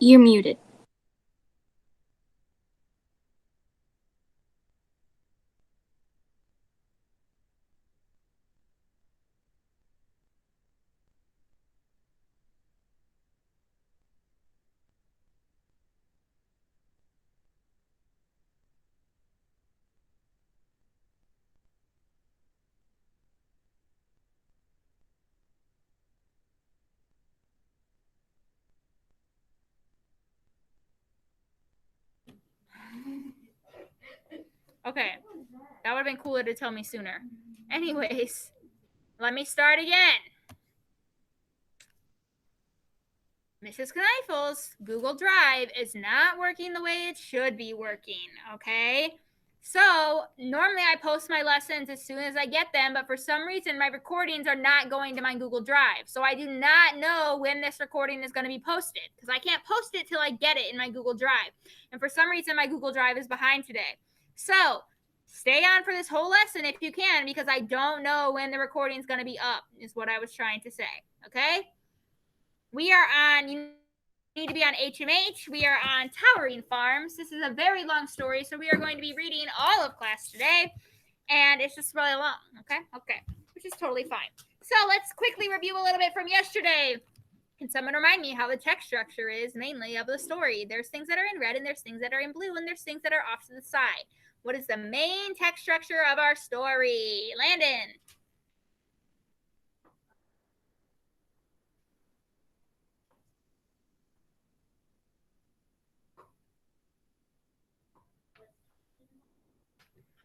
You're muted. Okay, that would have been cooler to tell me sooner. Anyways, let me start again. Mrs. Kneiffel's Google Drive is not working the way it should be working, okay? So, normally I post my lessons as soon as I get them, but for some reason my recordings are not going to my Google Drive. So I do not know when this recording is going to be posted because I can't post it till I get it in my Google Drive. And for some reason my Google Drive is behind today. So, stay on for this whole lesson if you can because I don't know when the recording is going to be up, is what I was trying to say, okay? We are on, you need to be on HMH. We are on Towering Farms. This is a very long story, so we are going to be reading all of class today, and it's just really long, okay? Okay, which is totally fine. So let's quickly review a little bit from yesterday. Can someone remind me how the text structure is mainly of the story? There's things that are in red, and there's things that are in blue, and there's things that are off to the side. What is the main text structure of our story? Landon.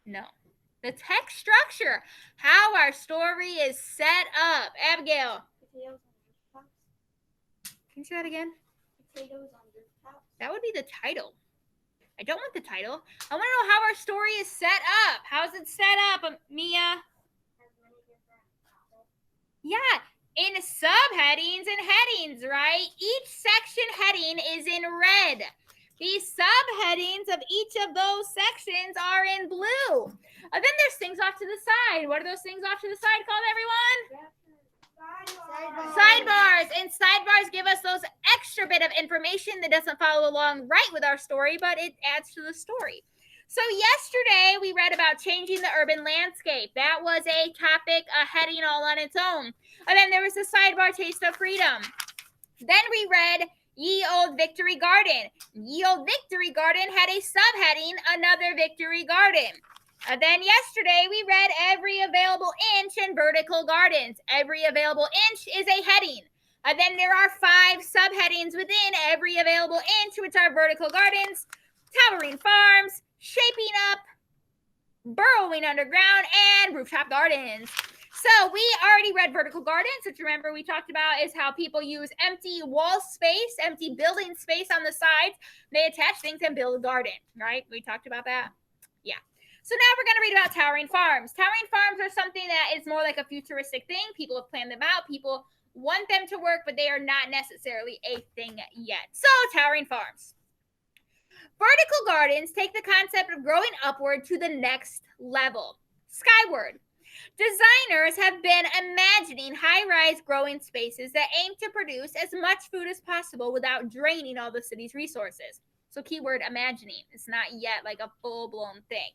No. The text structure, how our story is set up. Abigail. Potatoes on rooftops. Can you say that again? Potatoes on rooftops. That would be the title. I don't want the title. I want to know how our story is set up. How's it set up, Mia? Yeah, in subheadings and headings, right? Each section heading is in red. The subheadings of each of those sections are in blue. Then there's things off to the side. What are those things off to the side called, everyone? Sidebars. And sidebars give us those extra bit of information that doesn't follow along right with our story, but it adds to the story. So yesterday we read about changing the urban landscape. That was a topic, a heading all on its own. And then there was the sidebar, Taste of Freedom. Then we read Ye Old Victory Garden. Ye Old Victory Garden had a subheading, Another Victory Garden. Then yesterday we read Every Available Inch in Vertical Gardens. Every Available Inch is a heading. Then there are 5 subheadings within Every Available Inch, which are Vertical Gardens, Towering Farms, Shaping Up, Burrowing Underground, and Rooftop Gardens. So we already read Vertical Gardens, which remember we talked about is how people use empty wall space, empty building space on the sides. They attach things and build a garden, right? We talked about that. Yeah. So now we're going to read about Towering Farms. Towering Farms are something that is more like a futuristic thing. People have planned them out. People want them to work, but they are not necessarily a thing yet. So Towering Farms. Vertical gardens take the concept of growing upward to the next level, skyward. Designers have been imagining high-rise growing spaces that aim to produce as much food as possible without draining all the city's resources. So keyword imagining. It's not yet like a full-blown thing.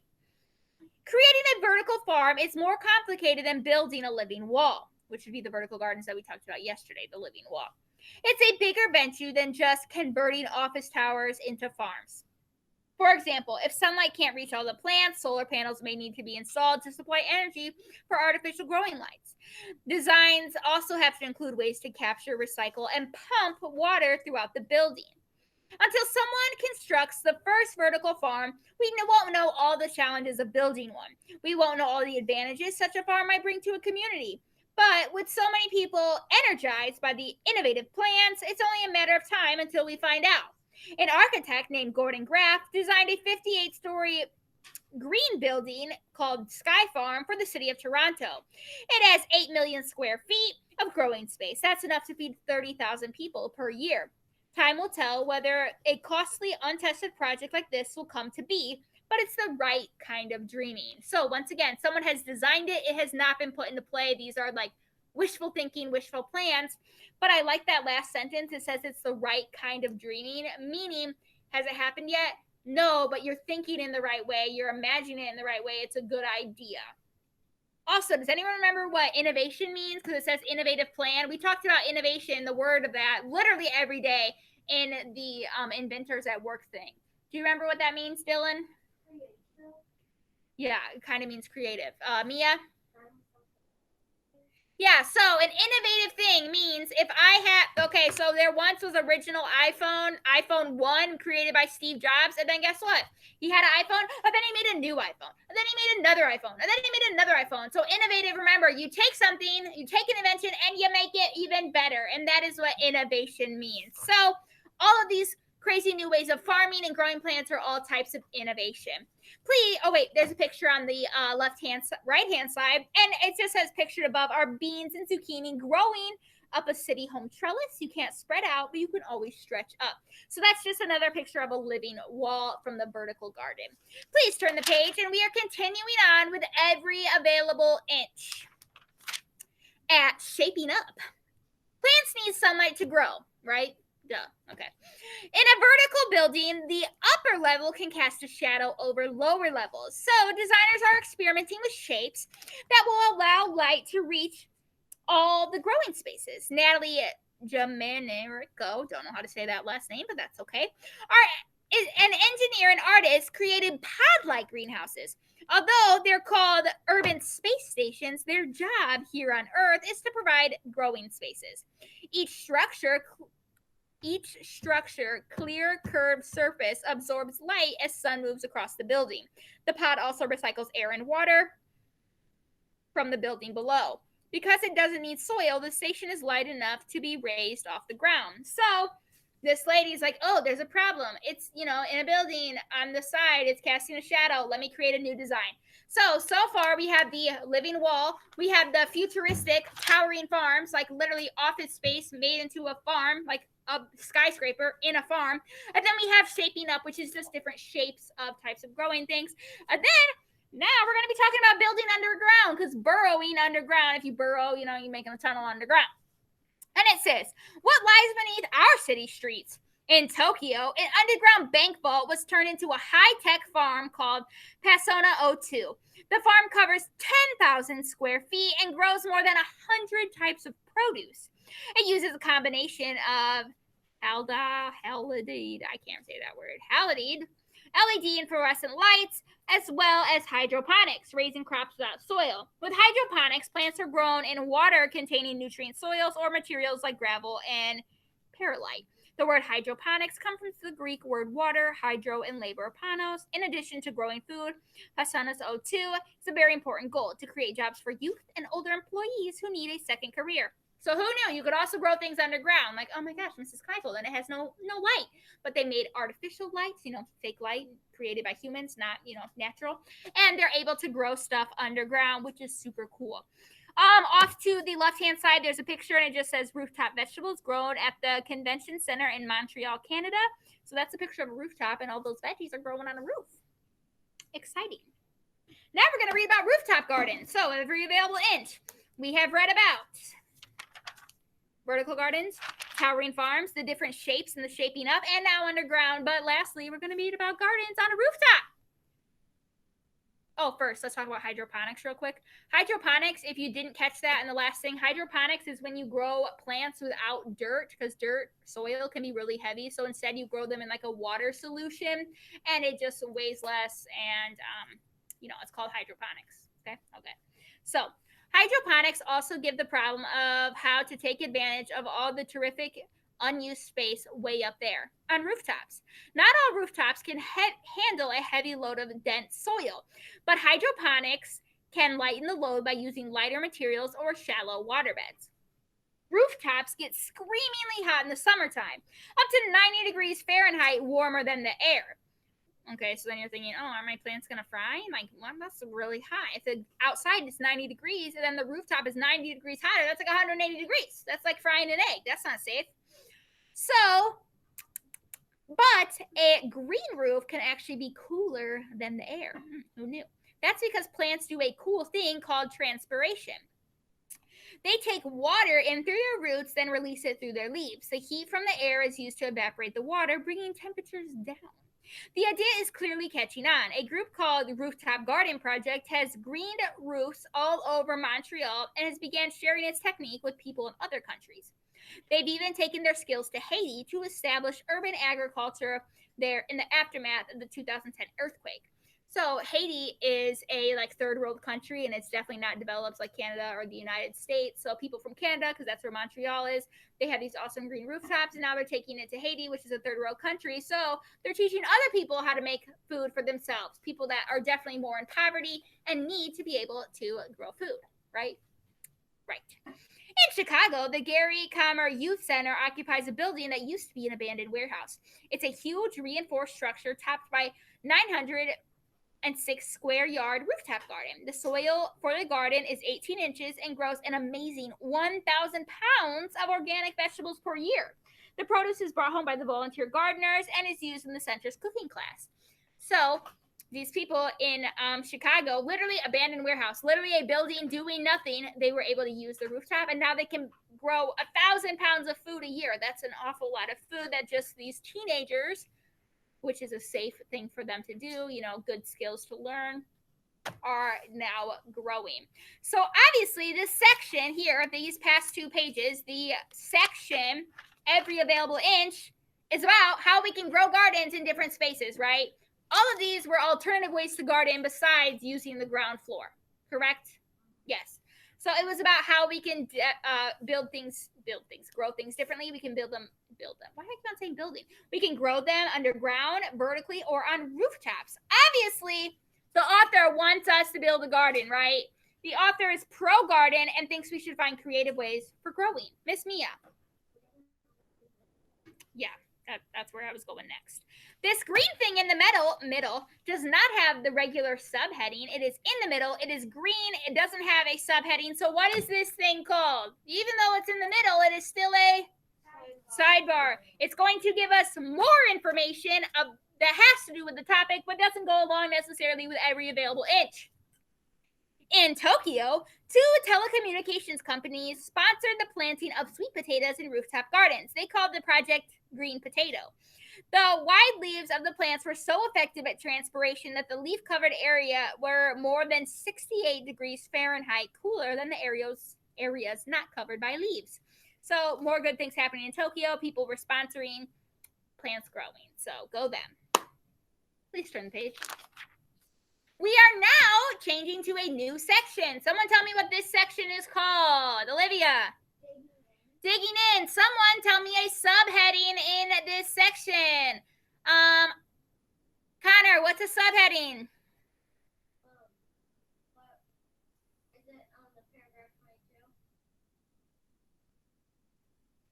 Creating a vertical farm is more complicated than building a living wall, which would be the vertical gardens that we talked about yesterday, the living wall. It's a bigger venture than just converting office towers into farms. For example, if sunlight can't reach all the plants, solar panels may need to be installed to supply energy for artificial growing lights. Designs also have to include ways to capture, recycle, and pump water throughout the building. Until someone constructs the first vertical farm, we won't know all the challenges of building one. We won't know all the advantages such a farm might bring to a community. But with so many people energized by the innovative plans, it's only a matter of time until we find out. An architect named Gordon Graff designed a 58-story green building called Sky Farm for the city of Toronto. It has 8 million square feet of growing space. That's enough to feed 30,000 people per year. Time will tell whether a costly, untested project like this will come to be, but it's the right kind of dreaming. So once again, someone has designed it. It has not been put into play. These are like wishful thinking, wishful plans. But I like that last sentence. It says it's the right kind of dreaming, meaning, has it happened yet? No, but you're thinking in the right way. You're imagining it in the right way. It's a good idea. Also, does anyone remember what innovation means? Because it says innovative plan. We talked about innovation, the word of that, literally every day in the Inventors at Work thing. Do you remember what that means, Dylan? Yeah, it kind of means creative. Mia? Yeah, so an innovative thing means if I have, okay, so there once was original iPhone 1 created by Steve Jobs, and then guess what? He had an iPhone, but then he made a new iPhone, and then he made another iPhone, and then he made another iPhone. So innovative, remember, you take something, you take an invention, and you make it even better, and that is what innovation means. So all of these crazy new ways of farming and growing plants are all types of innovation. Please, oh wait, there's a picture on the right hand side, and it just says pictured above are beans and zucchini growing up a city home trellis. You can't spread out, but you can always stretch up. So that's just another picture of a living wall from the vertical garden. Please turn the page, and we are continuing on with every available inch at shaping up. Plants need sunlight to grow, right? Duh. Okay. In a vertical building, the upper level can cast a shadow over lower levels. So designers are experimenting with shapes that will allow light to reach all the growing spaces. Natalie Jamanico, don't know how to say that last name, but that's okay, an engineer and artist, created pod-like greenhouses. Although they're called urban space stations, their job here on Earth is to provide growing spaces. Each structure, clear curved surface absorbs light as sun moves across the building. The pod also recycles air and water from the building below. Because it doesn't need soil, the station is light enough to be raised off the ground. So this lady's like, oh, there's a problem. It's, in a building on the side, it's casting a shadow. Let me create a new design. So far we have the living wall. We have the futuristic towering farms, like literally office space made into a farm, like a skyscraper in a farm. And then we have shaping up, which is just different shapes of types of growing things. And then now we're going to be talking about building underground, because burrowing underground, if you burrow, you're making a tunnel underground. And it says, what lies beneath our city streets? In Tokyo, an underground bank vault was turned into a high-tech farm called Pasona O2. The farm covers 10,000 square feet and grows more than 100 types of produce. It uses a combination of halide, I can't say that word, halide, LED and fluorescent lights, as well as hydroponics, raising crops without soil. With hydroponics, plants are grown in water-containing nutrient soils or materials like gravel and perlite. The word hydroponics comes from the Greek word water, hydro, and labor panos. In addition to growing food, Pasona's O2 is a very important goal to create jobs for youth and older employees who need a second career. So who knew? You could also grow things underground. Like, oh my gosh, Mrs. Keitel, and it has no light. But they made artificial lights, fake light created by humans, not, natural. And they're able to grow stuff underground, which is super cool. Off to the left-hand side, there's a picture, and it just says rooftop vegetables grown at the convention center in Montreal, Canada. So that's a picture of a rooftop, and all those veggies are growing on a roof. Exciting. Now we're going to read about rooftop gardens. So every available inch we have read about. Vertical gardens, towering farms, the different shapes and the shaping up, and now underground. But lastly, we're going to read about gardens on a rooftop. Oh, first, let's talk about hydroponics real quick. Hydroponics, if you didn't catch that in the last thing, hydroponics is when you grow plants without dirt, because soil can be really heavy. So instead, you grow them in like a water solution, and it just weighs less, and, it's called hydroponics. Okay. So hydroponics also give the problem of how to take advantage of all the terrific unused space way up there on rooftops. Not all rooftops can handle a heavy load of dense soil, but hydroponics can lighten the load by using lighter materials or shallow waterbeds. Rooftops get screamingly hot in the summertime, up to 90 degrees Fahrenheit warmer than the air. Okay, so then you're thinking, oh, are my plants going to fry? Like, well, that's really high. If the outside is 90 degrees and then the rooftop is 90 degrees hotter, that's like 180 degrees. That's like frying an egg. That's not safe. So, but a green roof can actually be cooler than the air. Who knew? That's because plants do a cool thing called transpiration. They take water in through their roots, then release it through their leaves. The heat from the air is used to evaporate the water, bringing temperatures down. The idea is clearly catching on. A group called the Rooftop Garden Project has greened roofs all over Montreal and has began sharing its technique with people in other countries. They've even taken their skills to Haiti to establish urban agriculture there in the aftermath of the 2010 earthquake. So Haiti is a third world country, and it's definitely not developed like Canada or the United States. So people from Canada, because that's where Montreal is, they have these awesome green rooftops, and now they're taking it to Haiti, which is a third world country. So they're teaching other people how to make food for themselves, people that are definitely more in poverty and need to be able to grow food, right? Right. In Chicago, the Gary Commer Youth Center occupies a building that used to be an abandoned warehouse. It's a huge reinforced structure topped by 906 square yard rooftop garden. The soil for the garden is 18 inches and grows an amazing 1,000 pounds of organic vegetables per year. The produce is brought home by the volunteer gardeners and is used in the center's cooking class. So these people in Chicago, literally abandoned warehouse, literally a building doing nothing, they were able to use the rooftop, and now they can grow 1,000 pounds of food a year. That's an awful lot of food that just these teenagers, which is a safe thing for them to do, good skills to learn, are now growing. So obviously this section here, these past 2 pages, the section, every available inch, is about how we can grow gardens in different spaces, right? All of these were alternative ways to garden besides using the ground floor, correct? Yes. So it was about how we can build things, grow things differently. We can build them. Why do I keep on saying building? We can grow them underground, vertically, or on rooftops. Obviously, the author wants us to build a garden, right? The author is pro-garden and thinks we should find creative ways for growing. Miss Mia. Yeah, that's where I was going next. This green thing in the middle does not have the regular subheading. It is in the middle. It is green. It doesn't have a subheading. So what is this thing called? Even though it's in the middle, it is still a sidebar. It's going to give us more information that has to do with the topic, but doesn't go along necessarily with every available inch. In Tokyo, 2 telecommunications companies sponsored the planting of sweet potatoes in rooftop gardens. They called the project Green Potato. The wide leaves of the plants were so effective at transpiration that the leaf-covered area were more than 68 degrees Fahrenheit cooler than the areas not covered by leaves. So more good things happening in Tokyo. People were sponsoring plants growing. So go them. Please turn the page. We are now changing to a new section. Someone tell me what this section is called. Olivia. Digging in. Someone tell me a subheading in this section. Connor, what's a subheading? Is it on the paragraph 22?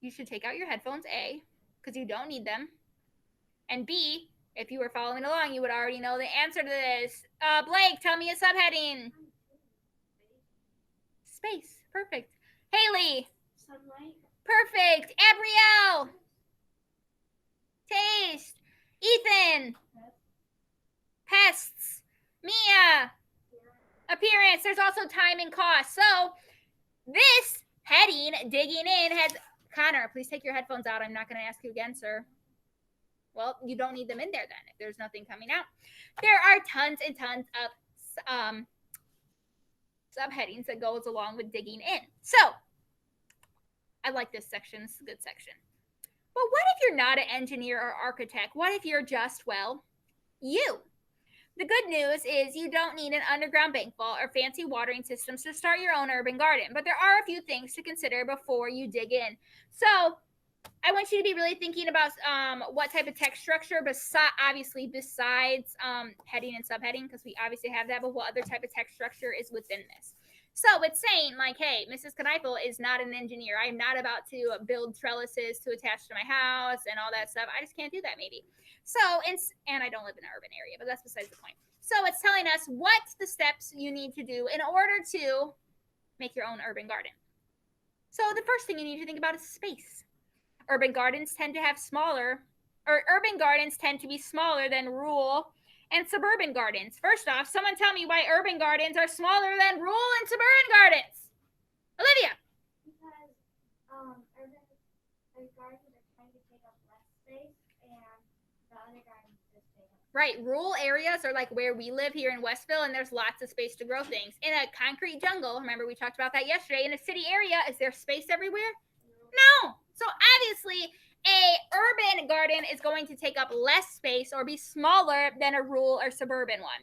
You should take out your headphones, A, because you don't need them. And B, if you were following along, you would already know the answer to this. Blake, tell me a subheading. Space. Perfect. Haley. Sunlight. Perfect. Abrielle. Taste. Ethan. Pests. Mia. Appearance. There's also time and cost. So this heading, digging in, has... Connor, please take your headphones out. I'm not going to ask you again, sir. Well, you don't need them in there then if there's nothing coming out. There are tons and tons of subheadings that goes along with digging in. So I like this section. This is a good section. But what if you're not an engineer or architect? What if you're just, well, you? The good news is you don't need an underground bank vault or fancy watering systems to start your own urban garden. But there are a few things to consider before you dig in. So I want you to be really thinking about what type of text structure, besides heading and subheading, because we obviously have that, but what other type of text structure is within this. So it's saying like, hey, Mrs. Kneifel is not an engineer. I'm not about to build trellises to attach to my house and all that stuff. I just can't do that maybe. So, and I don't live in an urban area, but that's besides the point. So it's telling us what the steps you need to do in order to make your own urban garden. So the first thing you need to think about is space. Urban gardens tend to be smaller than rural and suburban gardens. First off, someone tell me why urban gardens are smaller than rural and suburban gardens. Olivia. urban gardens are trying to take up less space, and the other gardens just take up. Right, rural areas are like where we live here in Westville, and there's lots of space to grow things. In a concrete jungle, remember we talked about that yesterday, in a city area, is there space everywhere? No. So obviously, a urban garden is going to take up less space or be smaller than a rural or suburban one.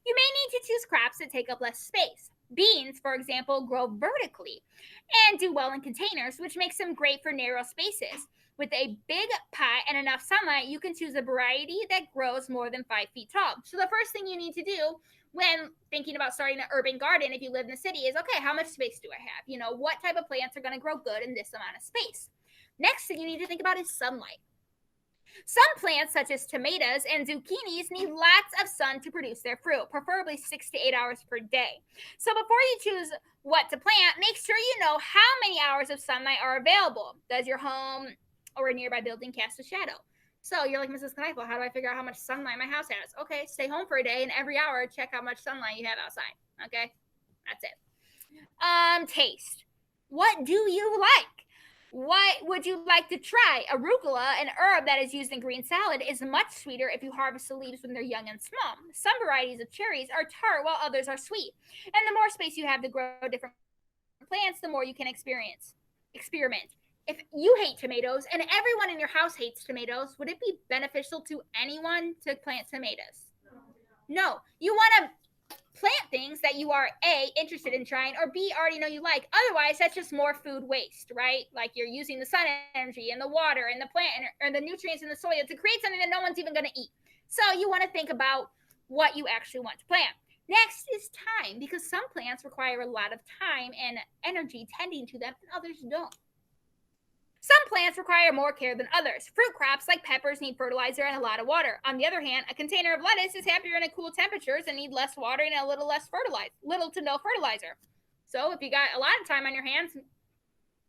You may need to choose crops that take up less space. Beans, for example, grow vertically and do well in containers, which makes them great for narrow spaces. With a big pot and enough sunlight, you can choose a variety that grows more than 5 feet tall. So the first thing you need to do when thinking about starting an urban garden, if you live in the city, is okay, how much space do I have? You know, what type of plants are going to grow good in this amount of space? Next thing you need to think about is sunlight. Some plants, such as tomatoes and zucchinis, need lots of sun to produce their fruit, preferably 6 to 8 hours per day. So before you choose what to plant, make sure you know how many hours of sunlight are available. Does your home or a nearby building cast a shadow? So you're like, Mrs. Kneifel, how do I figure out how much sunlight my house has? Okay, stay home for a day, and every hour check how much sunlight you have outside. Okay, that's it. Taste. What do you like? What would you like to try? Arugula, an herb that is used in green salad, is much sweeter if you harvest the leaves when they're young and small. Some varieties of cherries are tart while others are sweet. And the more space you have to grow different plants, the more you can experiment. If you hate tomatoes and everyone in your house hates tomatoes, would it be beneficial to anyone to plant tomatoes? No. You want to plant things that you are A, interested in trying, or B, already know you like. Otherwise, that's just more food waste, right? Like you're using the sun energy and the water and the plant or the nutrients in the soil to create something that no one's even going to eat. So you want to think about what you actually want to plant. Next is time, because some plants require a lot of time and energy tending to them, and others don't. Some plants require more care than others. Fruit crops like peppers need fertilizer and a lot of water. On the other hand, a container of lettuce is happier in cool temperatures and need less water and a little to no fertilizer. So if you got a lot of time on your hands,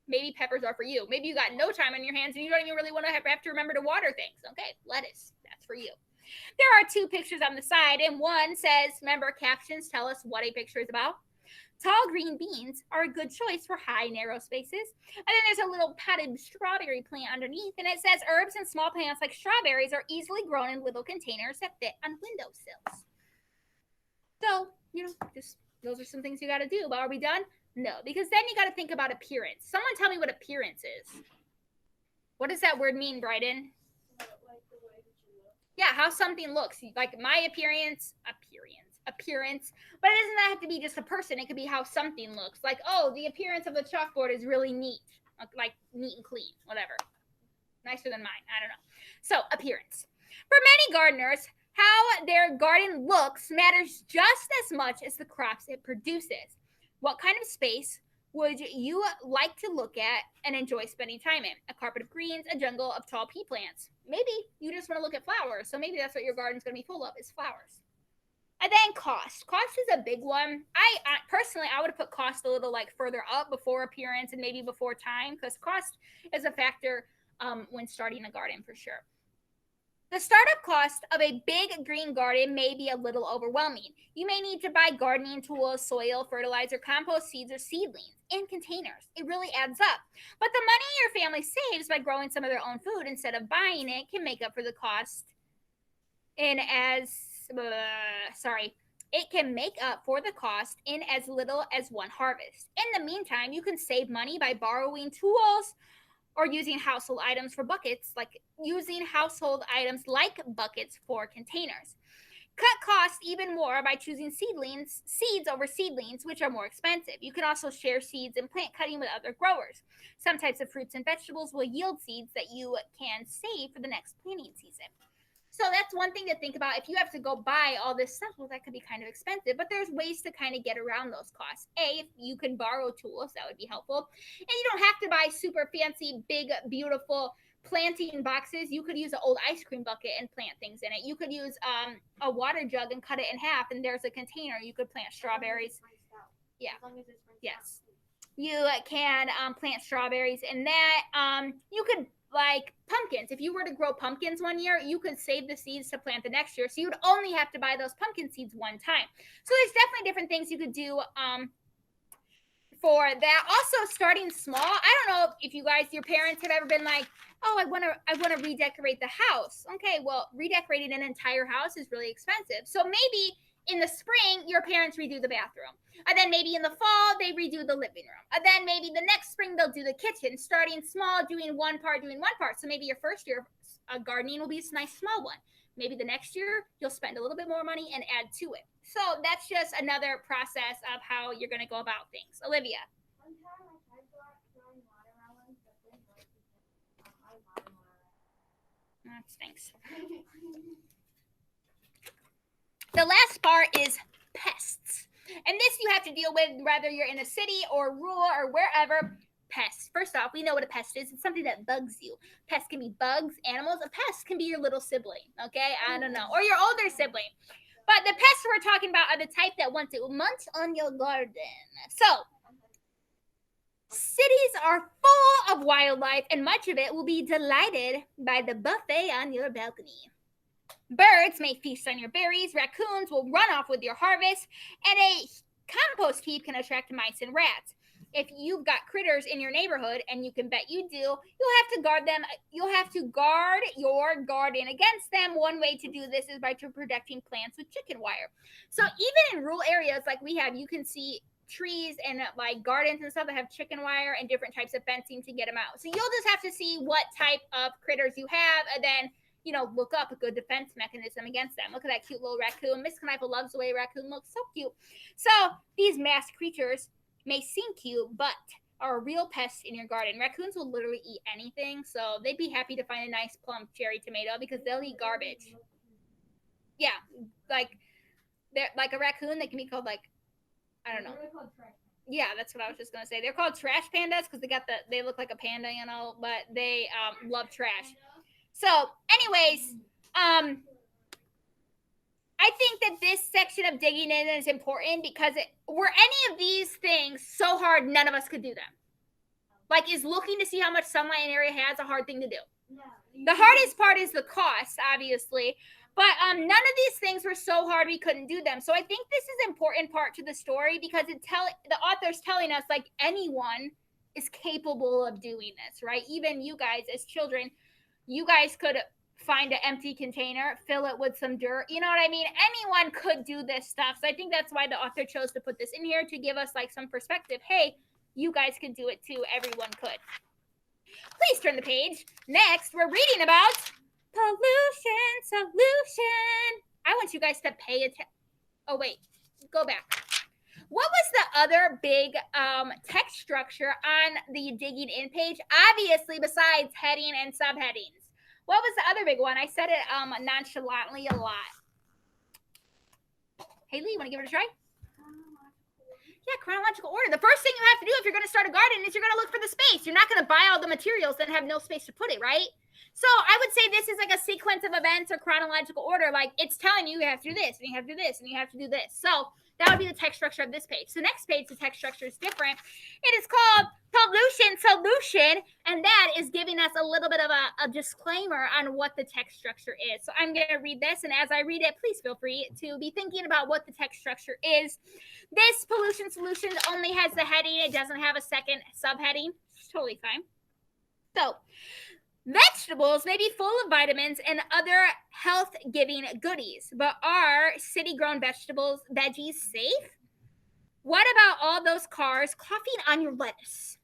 maybe peppers are for you. Maybe you got no time on your hands and you don't even really want to have to remember to water things. Okay, lettuce, that's for you. There are 2 pictures on the side, and one says, remember, captions tell us what a picture is about. Tall green beans are a good choice for high, narrow spaces. And then there's a little potted strawberry plant underneath, and it says herbs and small plants like strawberries are easily grown in little containers that fit on windowsills. So, just those are some things you got to do. But are we done? No, because then you got to think about appearance. Someone tell me what appearance is. What does that word mean, Bryden? Like the way that you look. Yeah, how something looks. Like my appearance, but it doesn't have to be just a person. It could be how something looks. Like, oh, the appearance of the chalkboard is really neat, like neat and clean, whatever. Nicer than mine. I don't know. So appearance. For many gardeners, how their garden looks matters just as much as the crops it produces. What kind of space would you like to look at and enjoy spending time in? A carpet of greens, a jungle of tall pea plants. Maybe you just want to look at flowers, so maybe that's what your garden's going to be full of, is flowers. And then cost. Cost is a big one. I personally, I would have put cost a little like further up before appearance and maybe before time, because cost is a factor when starting a garden for sure. The startup cost of a big green garden may be a little overwhelming. You may need to buy gardening tools, soil, fertilizer, compost seeds, or seedlings in containers. It really adds up. But the money your family saves by growing some of their own food instead of buying it can make up for the cost it can make up for the cost in as little as one harvest. In the meantime, you can save money by borrowing tools or using household items for buckets, like buckets for containers. Cut costs even more by choosing seeds over seedlings, which are more expensive. You can also share seeds and plant cutting with other growers. Some types of fruits and vegetables will yield seeds that you can save for the next planting season. So that's one thing to think about. If you have to go buy all this stuff, well, that could be kind of expensive, but there's ways to kind of get around those costs. If you can borrow tools, that would be helpful. And you don't have to buy super fancy, big, beautiful planting boxes. You could use an old ice cream bucket and plant things in it. You could use a water jug and cut it in half, and there's a container. You could plant strawberries. Yeah. Yes. You can plant strawberries in that. You could, like pumpkins. If you were to grow pumpkins one year, you could save the seeds to plant the next year. So you would only have to buy those pumpkin seeds one time. So there's definitely different things you could do for that. Also, starting small. I don't know if you guys, your parents have ever been like, oh, I want to redecorate the house. Okay, well, redecorating an entire house is really expensive. So maybe in the spring, your parents redo the bathroom. And then maybe in the fall, they redo the living room. And then maybe the next spring, they'll do the kitchen, starting small, doing one part. So maybe your first year gardening will be a nice small one. Maybe the next year, you'll spend a little bit more money and add to it. So that's just another process of how you're going to go about things. Olivia. One time I tried growing watermelons, but didn't work because I watermelon. That stinks. The last part is pests. And this you have to deal with whether you're in a city or rural or wherever. Pests. First off, we know what a pest is. It's something that bugs you. Pests can be bugs, animals. A pest can be your little sibling, okay? I don't know. Or your older sibling. But the pests we're talking about are the type that want to munch on your garden. So, cities are full of wildlife, and much of it will be delighted by the buffet on your balcony. Birds may feast on your berries, raccoons will run off with your harvest, and a compost heap can attract mice and rats. If you've got critters in your neighborhood, and you can bet you do, you'll have to guard them. You'll have to guard your garden against them. One way to do this is by protecting plants with chicken wire. So even in rural areas like we have, you can see trees and like gardens and stuff that have chicken wire and different types of fencing to get them out. So you'll just have to see what type of critters you have, and then look up a good defense mechanism against them. Look at that cute little raccoon. Miss Knife loves the way a raccoon looks. So cute. So these masked creatures may seem cute, but are a real pest in your garden. Raccoons will literally eat anything, so they'd be happy to find a nice plump cherry tomato because they'll eat garbage. Yeah, like they're like a raccoon. They can be called I don't know. Yeah, that's what I was just gonna say. They're called trash pandas because they look like a panda, but they love trash. So, anyways, I think that this section of digging in is important because were any of these things so hard none of us could do them? Like, is looking to see how much sunlight an area has a hard thing to do? No. The hardest part is the cost, obviously. But none of these things were so hard we couldn't do them. So I think this is an important part to the story because the author's telling us, like, anyone is capable of doing this, right? Even you guys as children, you guys could find an empty container, fill it with some dirt. You know what I mean? Anyone could do this stuff. So I think that's why the author chose to put this in here to give us like some perspective. Hey, you guys can do it too. Everyone could. Please turn the page. Next, we're reading about pollution solution. I want you guys to pay attention. Oh, wait. Go back. What was the other big text structure on the digging in page? Obviously, besides heading and subheadings. What was the other big one? I said it nonchalantly a lot. Haley, you want to give it a try? Yeah, chronological order. The first thing you have to do if you're going to start a garden is you're going to look for the space. You're not going to buy all the materials and have no space to put it, right? So I would say this is like a sequence of events or chronological order. Like it's telling you have to do this, and you have to do this, and you have to do this. So that would be the text structure of this page. The next page, the text structure is different. It is called Pollution Solution, and that is giving us a little bit of a disclaimer on what the text structure is. So I'm going to read this, and as I read it, please feel free to be thinking about what the text structure is. This Pollution Solution only has the heading. It doesn't have a second subheading. It's totally fine. So, vegetables may be full of vitamins and other health-giving goodies, but are city-grown veggies safe? What about all those cars coughing on your lettuce?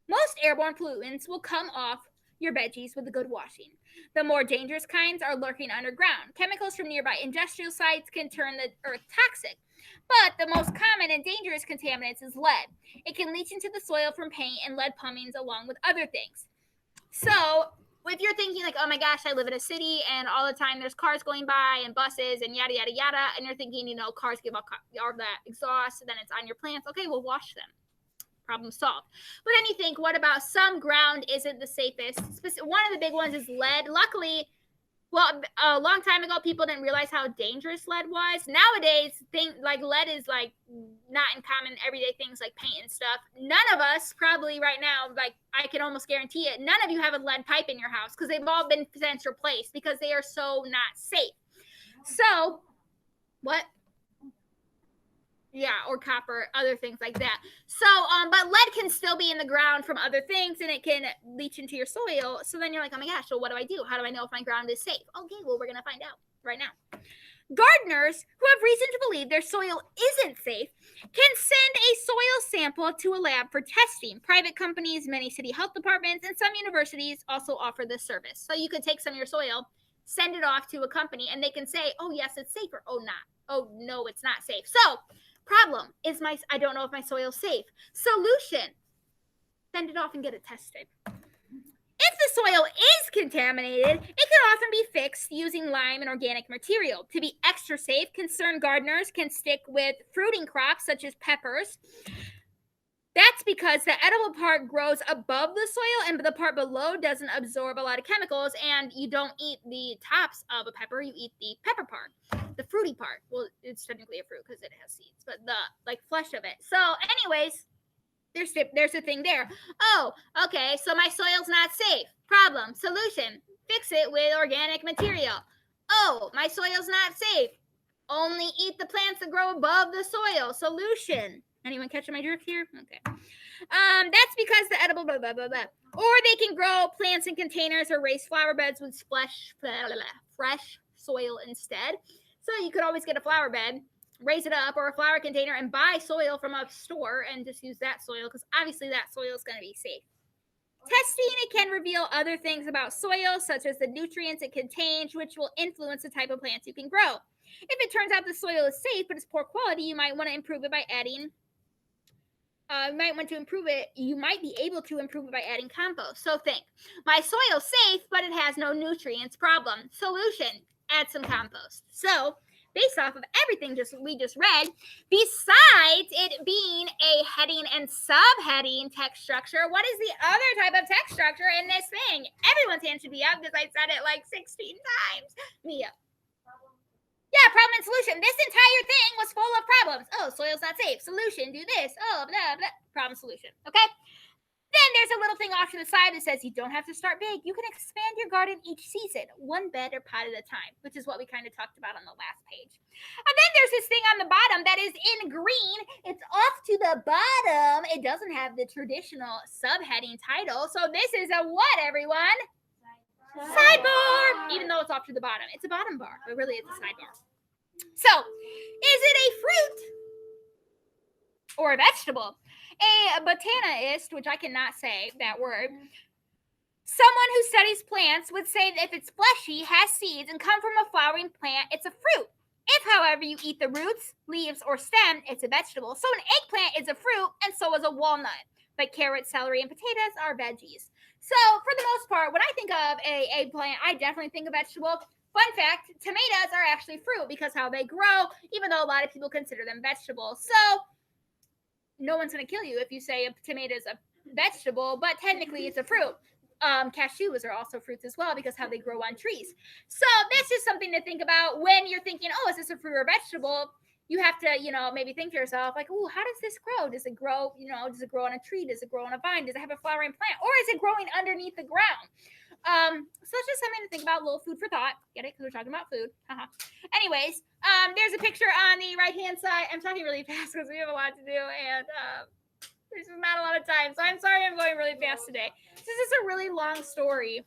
Most airborne pollutants will come off your veggies with a good washing. The more dangerous kinds are lurking underground. Chemicals from nearby industrial sites can turn the earth toxic. But the most common and dangerous contaminants is lead. It can leach into the soil from paint and lead plumbings along with other things. So if you're thinking like, oh my gosh, I live in a city and all the time there's cars going by and buses and yada, yada, yada. And you're thinking, cars give off all that exhaust and then it's on your plants. Okay, we'll wash them. Problem solved. But then you think, what about some ground isn't the safest? One of the big ones is lead. Luckily, a long time ago, people didn't realize how dangerous lead was. Nowadays, lead is like not in common everyday things like paint and stuff. None of us probably right now, like I can almost guarantee it, none of you have a lead pipe in your house because they've all been since replaced because they are so not safe. So, what? Yeah, or copper, other things like that. So, but lead can still be in the ground from other things, and it can leach into your soil. So then you're like, oh my gosh, so what do I do? How do I know if my ground is safe? Okay, well, we're going to find out right now. Gardeners who have reason to believe their soil isn't safe can send a soil sample to a lab for testing. Private companies, many city health departments, and some universities also offer this service. So you could take some of your soil, send it off to a company, and they can say, oh, yes, it's safe, or oh, not. Oh, no, it's not safe. So, problem is I don't know if my soil's safe. Solution, send it off and get it tested. If the soil is contaminated, it can often be fixed using lime and organic material. To be extra safe, concerned gardeners can stick with fruiting crops such as peppers. That's because the edible part grows above the soil and the part below doesn't absorb a lot of chemicals, and you don't eat the tops of a pepper, you eat the pepper part, the fruity part. Well, it's technically a fruit because it has seeds, but the flesh of it. So anyways, there's a thing there. Oh, okay, so my soil's not safe. Problem, solution, fix it with organic material. Oh, my soil's not safe. Only eat the plants that grow above the soil. Solution. Anyone catching my drift here? Okay. That's because the edible blah, blah, blah, blah. Or they can grow plants in containers or raise flower beds with fresh soil instead. So you could always get a flower bed, raise it up, or a flower container, and buy soil from a store and just use that soil, because obviously that soil is going to be safe. Testing, it can reveal other things about soil, such as the nutrients it contains, which will influence the type of plants you can grow. If it turns out the soil is safe but it's poor quality, you might want to improve it by adding you might be able to improve it by adding compost. So think, my soil's safe, but it has no nutrients. Problem, solution, add some compost. So based off of everything we just read, besides it being a heading and subheading text structure, what is the other type of text structure in this thing? Everyone's hand should be up because I said it like 16 times. Mia. Yeah, problem and solution. This entire thing was full of problems. Oh, soil's not safe. Solution, do this. Oh, blah, blah. Problem, solution. Okay? Then there's a little thing off to the side that says you don't have to start big. You can expand your garden each season, one bed or pot at a time, which is what we kind of talked about on the last page. And then there's this thing on the bottom that is in green. It's off to the bottom. It doesn't have the traditional subheading title. So this is a what, everyone? Sidebar! Even though it's off to the bottom. It's a bottom bar, but really it's a sidebar. So, is it a fruit or a vegetable? A botanist, which I cannot say that word, someone who studies plants would say that if it's fleshy, has seeds, and come from a flowering plant, it's a fruit. If, however, you eat the roots, leaves, or stem, it's a vegetable. So an eggplant is a fruit, and so is a walnut. But carrots, celery, and potatoes are veggies. So, for the most part, when I think of a eggplant, I definitely think of vegetable. Fun fact, tomatoes are actually fruit because how they grow, even though a lot of people consider them vegetables. So, no one's going to kill you if you say a tomato is a vegetable, but technically it's a fruit. Cashews are also fruits as well because how they grow on trees. So, that's just something to think about when you're thinking, oh, is this a fruit or a vegetable? You have to, maybe think to yourself, like, oh, how does this grow? Does it grow, does it grow on a tree? Does it grow on a vine? Does it have a flowering plant? Or is it growing underneath the ground? So it's just something to think about, a little food for thought. Get it? Because we're talking about food. Anyways, there's a picture on the right-hand side. I'm talking really fast because we have a lot to do, and there's just not a lot of time. So I'm sorry I'm going really fast today. This is a really long story.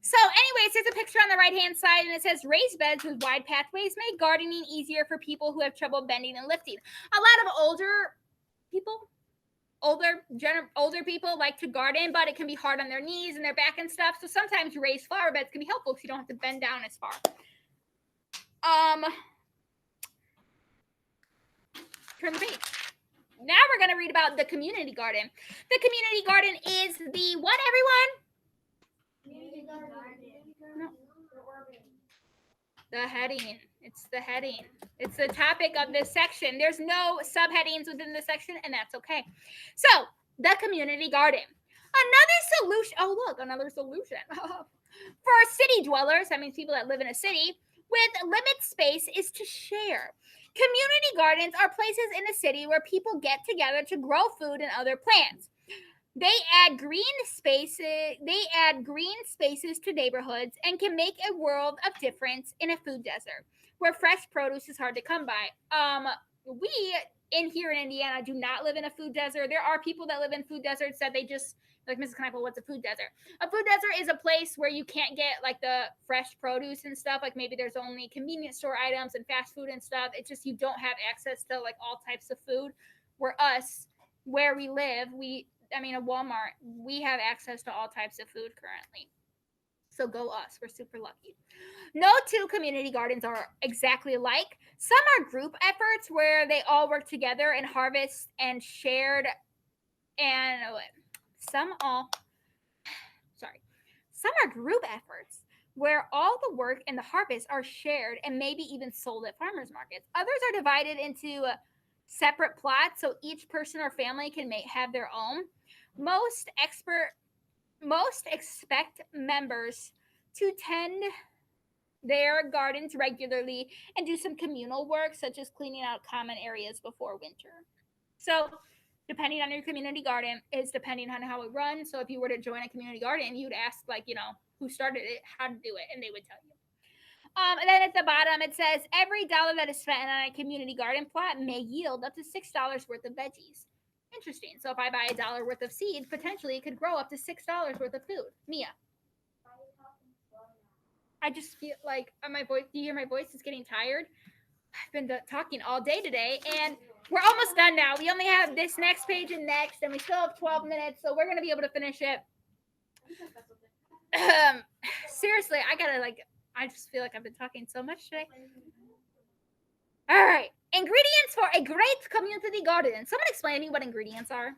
So anyways, there's a picture on the right-hand side, and it says, raised beds with wide pathways make gardening easier for people who have trouble bending and lifting. A lot of older people like to garden, but it can be hard on their knees and their back and stuff. So sometimes raised flower beds can be helpful because you don't have to bend down as far. Turn the page. Now we're going to read about the community garden. The community garden is the what, everyone? No. The heading. It's the heading. It's the topic of this section. There's no subheadings within this section, and that's okay. So, the community garden. Another solution. Oh, look, another solution. For city dwellers, that means people that live in a city, with limited space is to share. Community gardens are places in a city where people get together to grow food and other plants. They add green spaces to neighborhoods and can make a world of difference in a food desert where fresh produce is hard to come by. we in here in Indiana do not live in a food desert. There are people that live in food deserts that they just like Mrs. Kniple, what's a food desert? A food desert is a place where you can't get like the fresh produce and stuff. Like maybe there's only convenience store items and fast food and stuff. It's just you don't have access to like all types of food. Where we live, a Walmart, we have access to all types of food currently. So go us. We're super lucky. No two community gardens are exactly alike. Some are group efforts where they all work together and harvest and shared and some are group efforts where all the work and the harvest are shared and maybe even sold at farmers markets. Others are divided into separate plots so each person or family can have their own. Most expect members to tend their gardens regularly and do some communal work such as cleaning out common areas before winter. So depending on your community garden is depending on how it runs. So if you were to join a community garden, you'd ask who started it, how to do it, and they would tell you. And then at the bottom it says every dollar that is spent on a community garden plot may yield up to $6 worth of veggies. Interesting. So if I buy $1 worth of seed, potentially it could grow up to $6 worth of food. Mia. I just feel like my voice. Do you hear my voice is getting tired? I've been talking all day today, and we're almost done now. We only have this next page and next, and we still have 12 minutes, so we're gonna be able to finish it. Seriously, I just feel like I've been talking so much today. All right, ingredients for a great community garden. Someone explain to me what ingredients are.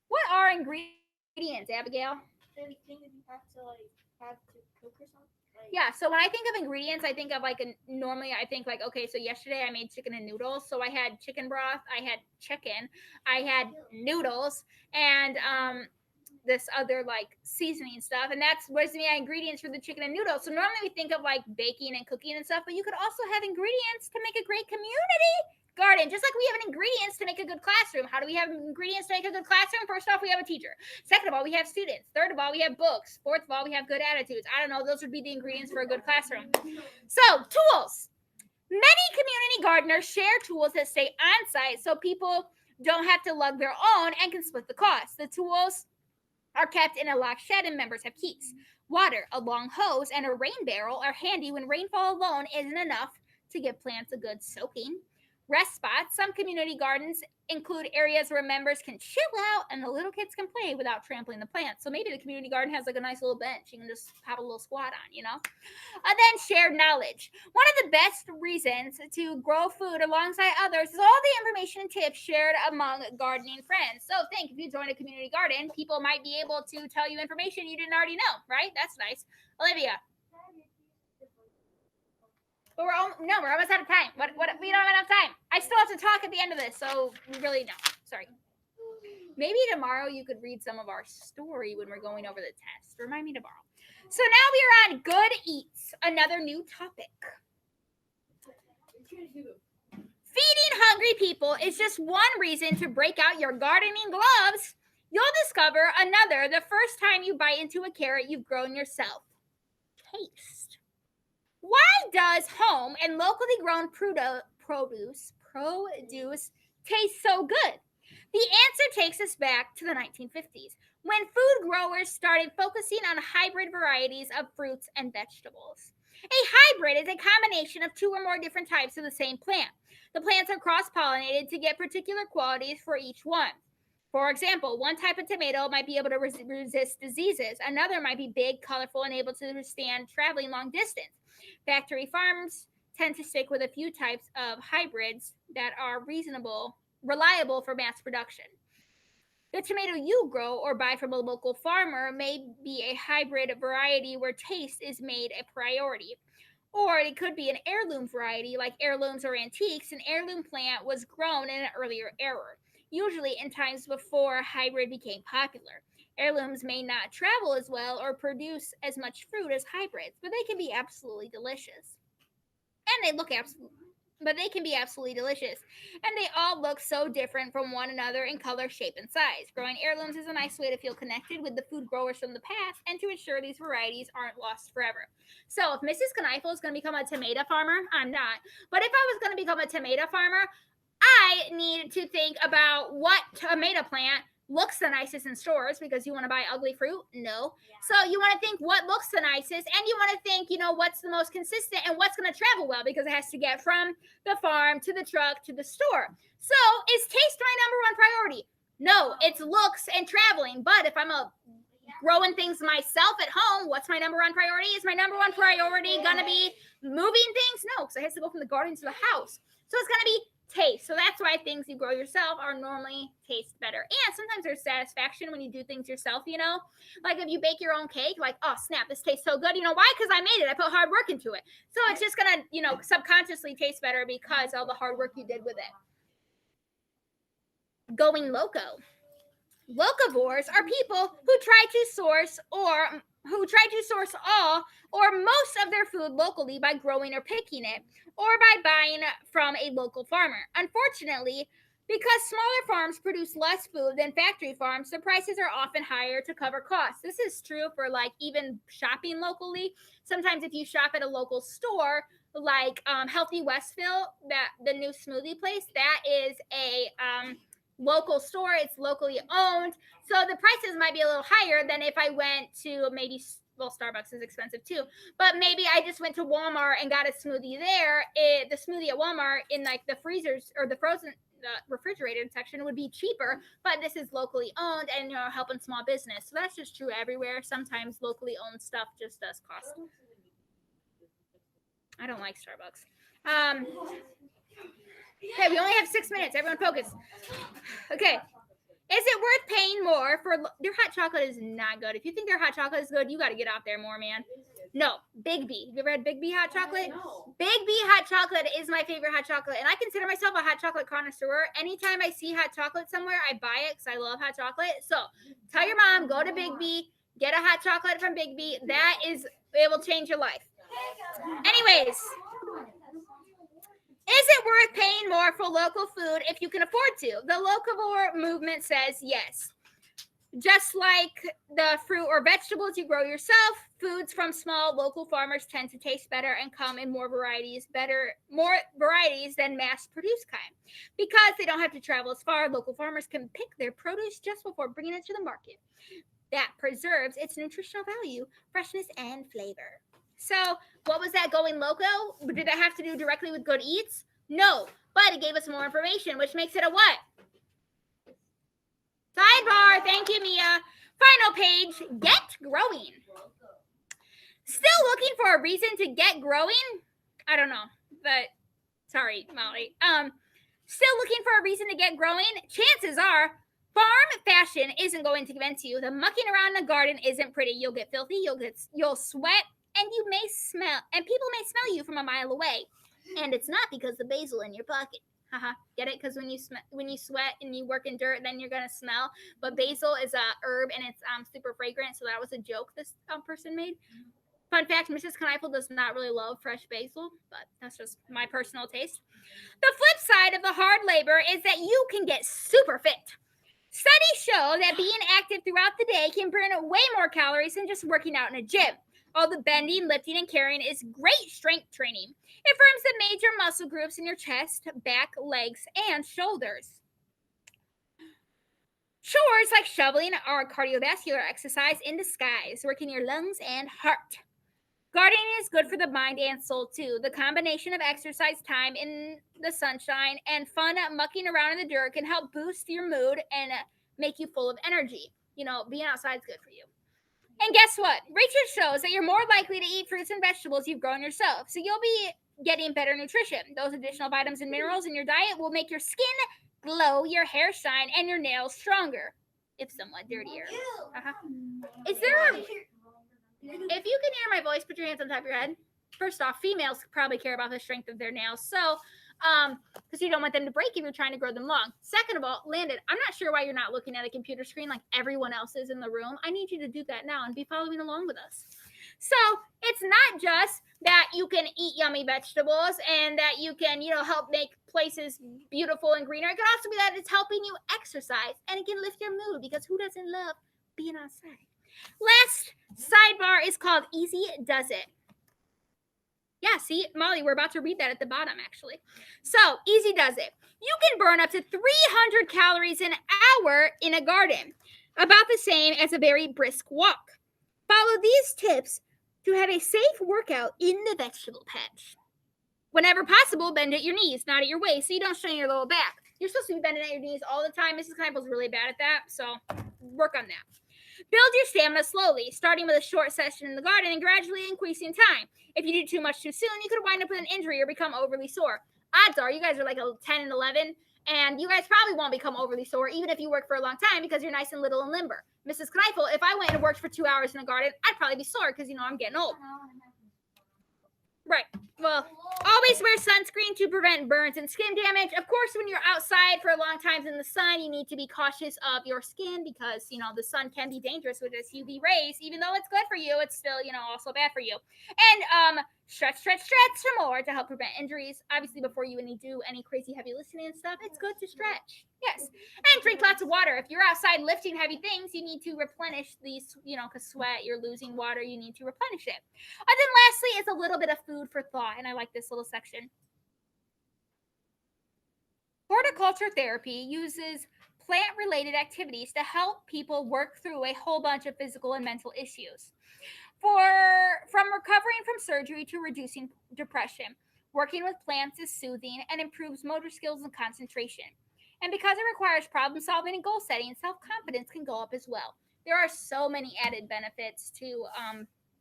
What are ingredients, Abigail? Anything that you have to have to cook or something. Yeah, so when I think of ingredients, I think of normally I think okay, so yesterday I made chicken and noodles. So I had chicken broth, I had chicken, I had noodles, and this other seasoning stuff, and that's what's the ingredients for the chicken and noodles. So normally we think of baking and cooking and stuff, but you could also have ingredients to make a great community garden, just like we have ingredients to make a good classroom. How do we have ingredients to make a good classroom? First off, we have a teacher. Second of all, we have students. Third of all, we have books. Fourth of all, we have good attitudes. I don't know. Those would be the ingredients for a good classroom. So, tools. Many community gardeners share tools that stay on site so people don't have to lug their own and can split the cost. The tools are kept in a locked shed and members have keys. Water, a long hose, and a rain barrel are handy when rainfall alone isn't enough to give plants a good soaking. Rest spots. Some community gardens include areas where members can chill out and the little kids can play without trampling the plants. So maybe the community garden has a nice little bench you can just have a little squat on, And then shared knowledge. One of the best reasons to grow food alongside others is all the information and tips shared among gardening friends. So think if you join a community garden, people might be able to tell you information you didn't already know, right? That's nice. Olivia. But we're almost out of time. What? We don't have enough time. I still have to talk at the end of this, so we really don't. Sorry. Maybe tomorrow you could read some of our story when we're going over the test. Remind me tomorrow. So now we are on good eats, another new topic. Feeding hungry people is just one reason to break out your gardening gloves. You'll discover another the first time you bite into a carrot you've grown yourself. Taste. Why does home and locally grown produce taste so good? The answer takes us back to the 1950s, when food growers started focusing on hybrid varieties of fruits and vegetables. A hybrid is a combination of two or more different types of the same plant. The plants are cross-pollinated to get particular qualities for each one. For example, one type of tomato might be able to resist diseases. Another might be big, colorful, and able to withstand traveling long distance. Factory farms tend to stick with a few types of hybrids that are reliable for mass production. The tomato you grow or buy from a local farmer may be a hybrid variety where taste is made a priority. Or it could be an heirloom variety, like heirlooms or antiques. An heirloom plant was grown in an earlier era, usually in times before a hybrid became popular. Heirlooms may not travel as well or produce as much fruit as hybrids, but they can be absolutely delicious. And they look absolutely but they can be absolutely delicious. And they all look so different from one another in color, shape, and size. Growing heirlooms is a nice way to feel connected with the food growers from the past and to ensure these varieties aren't lost forever. So if Mrs. Kneifel is going to become a tomato farmer, I'm not. But if I was going to become a tomato farmer, I need to think about what tomato plant looks the nicest in stores, because you want to buy ugly fruit? No. So you want to think what looks the nicest, and you want to think, what's the most consistent and what's going to travel well, because it has to get from the farm to the truck to the store. So is taste my number one priority? No, it's looks and traveling. But if I'm growing things myself at home, what's my number one priority? Is my number one priority going to be moving things? No, because it has to go from the garden to the house. So it's going to be taste. So that's why things you grow yourself are normally taste better. And sometimes there's satisfaction when you do things yourself, Like if you bake your own cake, like, oh snap, this tastes so good. Why? Because I made it. I put hard work into it. So it's just gonna, subconsciously taste better because of the hard work you did with it. Going loco. Locavores are people who try to source all or most of their food locally by growing or picking it, or by buying from a local farmer. Unfortunately, because smaller farms produce less food than factory farms, the prices are often higher to cover costs. This is true for even shopping locally. Sometimes if you shop at a local store, like Healthy Westville, the new smoothie place, that is a local store. It's locally owned, so the prices might be a little higher than if I went to maybe, Starbucks is expensive too, but maybe I just went to Walmart and got a smoothie there. The smoothie at Walmart in the freezers or the refrigerated section would be cheaper, but this is locally owned and helping small business. So that's just true everywhere. Sometimes locally owned stuff just does cost. I don't like Starbucks. Okay, we only have 6 minutes. Everyone focus. Okay. Is it worth paying more for their hot chocolate? Is not good. If you think their hot chocolate is good, you got to get out there more, man. No, Big B. Have you ever had Big B hot chocolate? No. Big B hot chocolate is my favorite hot chocolate, and I consider myself a hot chocolate connoisseur. Anytime I see hot chocolate somewhere, I buy it because I love hot chocolate. So tell your mom, go to Big B, get a hot chocolate from Big B. It will change your life. Anyways. Is it worth paying more for local food if you can afford to? The locavore movement says yes. Just like the fruit or vegetables you grow yourself, foods from small local farmers tend to taste better and come in more varieties than mass-produced kind. Because they don't have to travel as far, local farmers can pick their produce just before bringing it to the market. That preserves its nutritional value, freshness, and flavor. So what was that going loco? Did that have to do directly with Good Eats? No, but it gave us more information, which makes it a what? Sidebar. Thank you, Mia. Final page, get growing. Still looking for a reason to get growing? I don't know, but sorry, Molly. Still looking for a reason to get growing? Chances are farm fashion isn't going to convince you. The mucking around the garden isn't pretty. You'll get filthy, you'll sweat, and you may smell, and people may smell you from a mile away. And it's not because the basil in your pocket. Haha, get it? Because when you sweat and you work in dirt, then you're gonna smell. But basil is a herb and it's super fragrant. So that was a joke this person made. Fun fact: Mrs. Kneifel does not really love fresh basil, but that's just my personal taste. The flip side of the hard labor is that you can get super fit. Studies show that being active throughout the day can burn way more calories than just working out in a gym. All the bending, lifting, and carrying is great strength training. It firms the major muscle groups in your chest, back, legs, and shoulders. Chores like shoveling are cardiovascular exercise in disguise, working your lungs and heart. Gardening is good for the mind and soul, too. The combination of exercise time in the sunshine and fun mucking around in the dirt can help boost your mood and make you full of energy. Being outside is good for you. And guess what? Research shows that you're more likely to eat fruits and vegetables you've grown yourself, so you'll be getting better nutrition. Those additional vitamins and minerals in your diet will make your skin glow, your hair shine, and your nails stronger, if somewhat dirtier. Is there if you can hear my voice, put your hands on top of your head. First off, females probably care about the strength of their nails, so because you don't want them to break if you're trying to grow them long. Second of all, Landon, I'm not sure why you're not looking at a computer screen like everyone else is in the room. I need you to do that now and be following along with us. So it's not just that you can eat yummy vegetables and that you can, help make places beautiful and greener. It can also be that it's helping you exercise and it can lift your mood because who doesn't love being outside? Last sidebar is called Easy Does It. Yeah, see, Molly, we're about to read that at the bottom, actually. So, Easy Does It. You can burn up to 300 calories an hour in a garden, about the same as a very brisk walk. Follow these tips to have a safe workout in the vegetable patch. Whenever possible, bend at your knees, not at your waist, so you don't strain your lower back. You're supposed to be bending at your knees all the time. Mrs. Kneipel's really bad at that, so work on that. Build your stamina slowly, starting with a short session in the garden and gradually increasing time. If you do too much too soon, you could wind up with an injury or become overly sore. Odds are you guys are like a 10 and 11, and you guys probably won't become overly sore, even if you work for a long time, because you're nice and little and limber. Mrs. Kneipel, if I went and worked for 2 hours in a garden, I'd probably be sore because, I'm getting old. Right. Well, always wear sunscreen to prevent burns and skin damage. Of course, when you're outside for a long time in the sun, you need to be cautious of your skin because, the sun can be dangerous with its UV rays. Even though it's good for you, it's still, also bad for you. And stretch some more to help prevent injuries. Obviously, before you do any crazy heavy lifting and stuff, it's good to stretch. Yes. And drink lots of water. If you're outside lifting heavy things, you need to replenish these, because sweat, you're losing water, you need to replenish it. And then lastly, it's a little bit of food for thought, and I like this little section. Horticulture therapy uses plant-related activities to help people work through a whole bunch of physical and mental issues. From recovering from surgery to reducing depression, working with plants is soothing and improves motor skills and concentration. And because it requires problem solving and goal setting, self-confidence can go up as well. There are so many added benefits to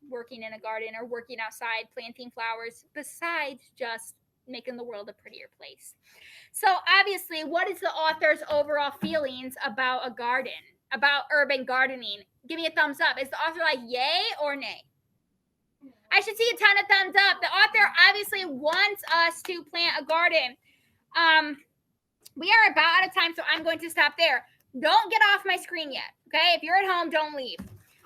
working in a garden or working outside, planting flowers, besides just making the world a prettier place. So obviously, what is the author's overall feelings about a garden, about urban gardening? Give me a thumbs up. Is the author like yay or nay? I should see a ton of thumbs up. The author obviously wants us to plant a garden. We are about out of time, so I'm going to stop there. Don't get off my screen yet, okay? If you're at home, don't leave.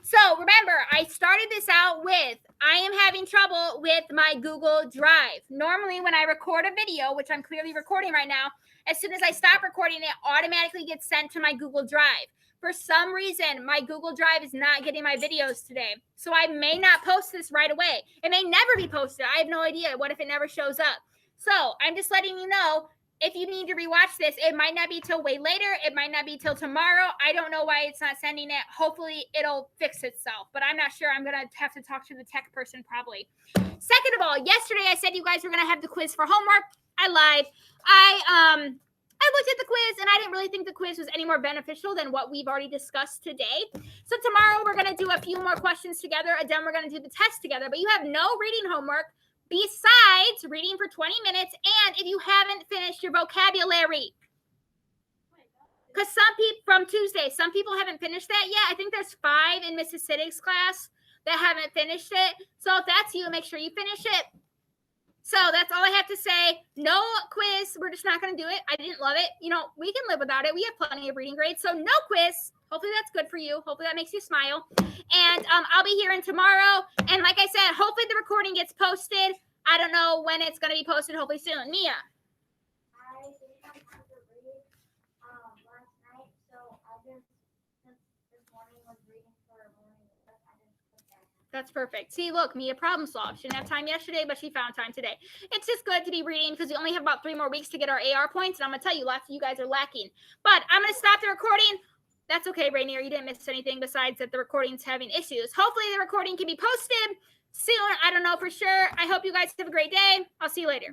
So remember, I started this out with, I am having trouble with my Google Drive. Normally, when I record a video, which I'm clearly recording right now, as soon as I stop recording, it automatically gets sent to my Google Drive. For some reason, my Google Drive is not getting my videos today. So I may not post this right away. It may never be posted. I have no idea. What if it never shows up? So I'm just letting you know, if you need to rewatch this, it might not be till way later. It might not be till tomorrow. I don't know why it's not sending it. Hopefully, it'll fix itself. But I'm not sure. I'm going to have to talk to the tech person probably. Second of all, yesterday I said you guys were going to have the quiz for homework. I lied. I looked at the quiz, and I didn't really think the quiz was any more beneficial than what we've already discussed today. So tomorrow, we're going to do a few more questions together, and then we're going to do the test together. But you have no reading homework besides reading for 20 minutes, and if you haven't finished your vocabulary. Because from Tuesday, some people haven't finished that yet. I think there's 5 in Mrs. Siddig's class that haven't finished it. So if that's you, make sure you finish it. So that's all I have to say. No quiz. We're just not going to do it. I didn't love it. We can live without it. We have plenty of reading grades. So no quiz. Hopefully that's good for you. Hopefully that makes you smile. And I'll be here in tomorrow. And like I said, hopefully the recording gets posted. I don't know when it's going to be posted. Hopefully soon. Mia. I didn't have time to read last night, so I just, since this morning was reading for a morning, I just put that. That's perfect. See, look, Mia problem solved. She didn't have time yesterday, but she found time today. It's just good to be reading because we only have about 3 more weeks to get our AR points. And I'm going to tell you, lots of you guys are lacking. But I'm going to stop the recording. That's okay, Rainier. You didn't miss anything besides that the recording's having issues. Hopefully the recording can be posted soon. I don't know for sure. I hope you guys have a great day. I'll see you later.